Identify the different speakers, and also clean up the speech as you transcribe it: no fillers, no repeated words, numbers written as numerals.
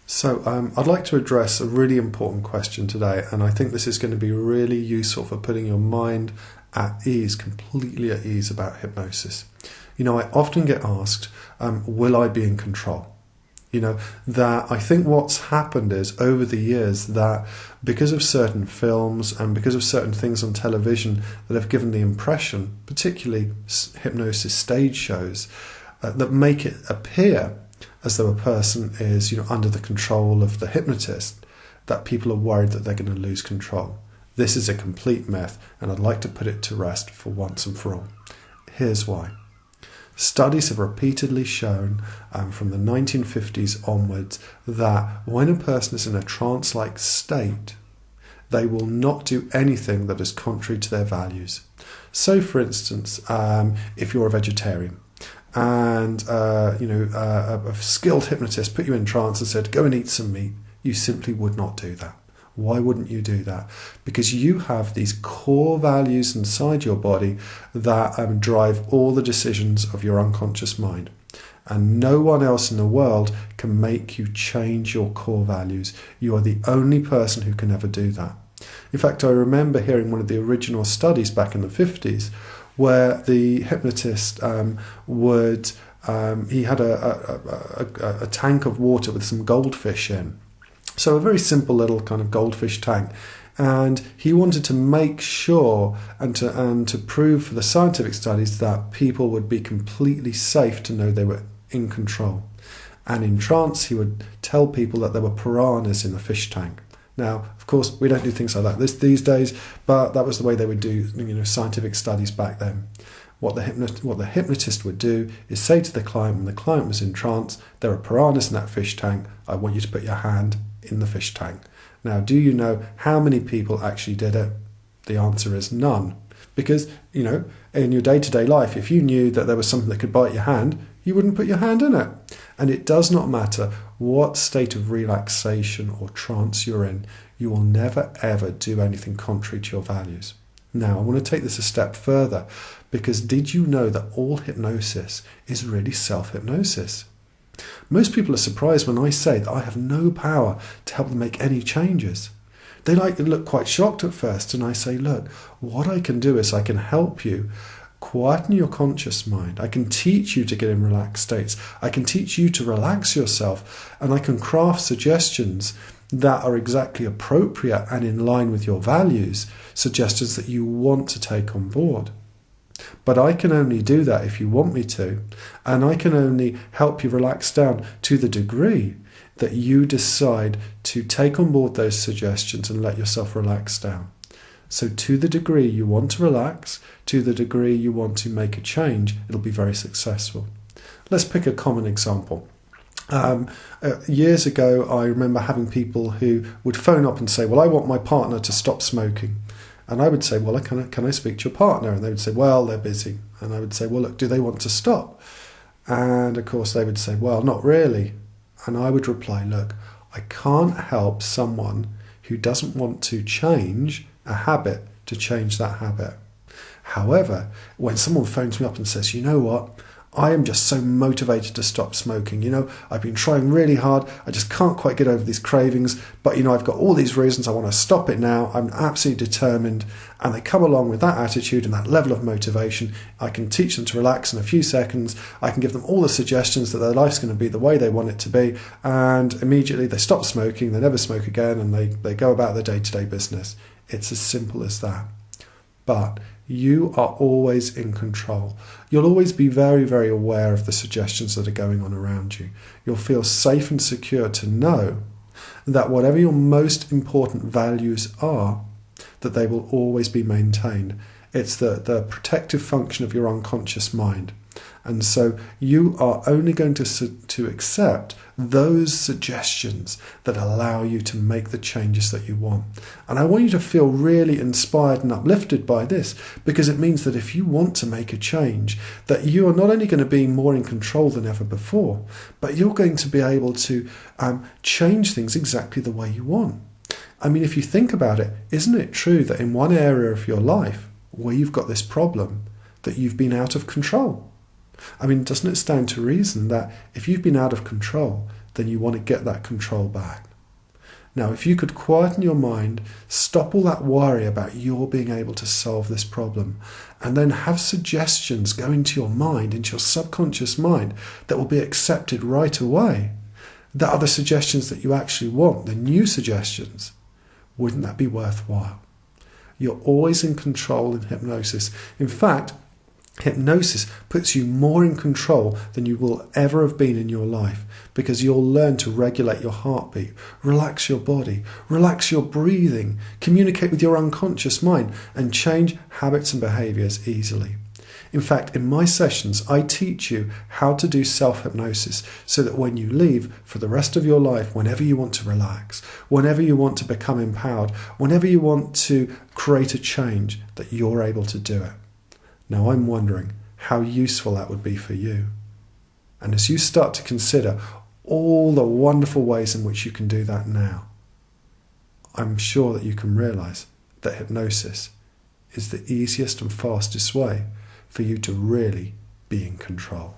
Speaker 1: So I'd like to address a really important question today, and I think this is going to be really useful for putting your mind at ease, completely at ease about hypnosis. You know, I often get asked, will I be in control? You know, that I think what's happened is over the years that because of certain films and because of certain things on television that have given the impression, particularly hypnosis stage shows, that make it appear as though a person is, under the control of the hypnotist, that people are worried that they're going to lose control. This is a complete myth, and I'd like to put it to rest for once and for all. Here's why. Studies have repeatedly shown from the 1950s onwards that when a person is in a trance-like state, they will not do anything that is contrary to their values. So, for instance, if you're a vegetarian, and a skilled hypnotist put you in trance and said, go and eat some meat, you simply would not do that. Why wouldn't you do that? Because you have these core values inside your body that drive all the decisions of your unconscious mind. And no one else in the world can make you change your core values. You are the only person who can ever do that. In fact, I remember hearing one of the original studies back in the 50s where the hypnotist he had a tank of water with some goldfish in. So a very simple little kind of goldfish tank. And he wanted to make sure and to prove for the scientific studies that people would be completely safe to know they were in control. And in trance, he would tell people that there were piranhas in the fish tank. Now, of course, we don't do things like that these days, but that was the way they would do, scientific studies back then. What the hypnotist would do is say to the client, when the client was in trance, there are piranhas in that fish tank, I want you to put your hand in the fish tank. Now, do you know how many people actually did it? The answer is none. Because, in your day-to-day life, if you knew that there was something that could bite your hand, you wouldn't put your hand in it. And it does not matter what state of relaxation or trance you're in, you will never ever do anything contrary to your values. Now, I want to take this a step further, because did you know that all hypnosis is really self-hypnosis? Most people are surprised when I say that I have no power to help them make any changes. They look quite shocked at first, and I say, look, what I can do is I can help you quieten your conscious mind. I can teach you to get in relaxed states. I can teach you to relax yourself, and I can craft suggestions that are exactly appropriate and in line with your values, suggestions that you want to take on board. But I can only do that if you want me to, and I can only help you relax down to the degree that you decide to take on board those suggestions and let yourself relax down. So to the degree you want to relax, to the degree you want to make a change, it'll be very successful. Let's pick a common example. Years ago, I remember having people who would phone up and say, well, I want my partner to stop smoking. And I would say, well, can I speak to your partner? And they would say, well, they're busy. And I would say, well, look, do they want to stop? And of course they would say, well, not really. And I would reply, look, I can't help someone who doesn't want to change a habit to change that habit. However, when someone phones me up and says, you know what, I am just so motivated to stop smoking. I've been trying really hard. I just can't quite get over these cravings. But, I've got all these reasons I want to stop it now. I'm absolutely determined. And they come along with that attitude and that level of motivation. I can teach them to relax in a few seconds. I can give them all the suggestions that their life's going to be the way they want it to be. And immediately they stop smoking. They never smoke again. And they go about their day-to-day business. It's as simple as that. But you are always in control. You'll always be very, very aware of the suggestions that are going on around you. You'll feel safe and secure to know that whatever your most important values are, that they will always be maintained. It's the protective function of your unconscious mind. And so you are only going to accept those suggestions that allow you to make the changes that you want. And I want you to feel really inspired and uplifted by this, because it means that if you want to make a change, that you are not only going to be more in control than ever before, but you're going to be able to change things exactly the way you want. I mean, if you think about it, isn't it true that in one area of your life where you've got this problem, that you've been out of control? I mean, doesn't it stand to reason that if you've been out of control, then you want to get that control back. Now, if you could quieten your mind, stop all that worry about your being able to solve this problem, and then have suggestions go into your mind, into your subconscious mind, that will be accepted right away, that are the suggestions that you actually want, the new suggestions, wouldn't that be worthwhile? You're always in control in hypnosis. In fact, hypnosis puts you more in control than you will ever have been in your life, because you'll learn to regulate your heartbeat, relax your body, relax your breathing, communicate with your unconscious mind, and change habits and behaviours easily. In fact, in my sessions, I teach you how to do self-hypnosis so that when you leave for the rest of your life, whenever you want to relax, whenever you want to become empowered, whenever you want to create a change, that you're able to do it. Now, I'm wondering how useful that would be for you. And as you start to consider all the wonderful ways in which you can do that now, I'm sure that you can realise that hypnosis is the easiest and fastest way for you to really be in control.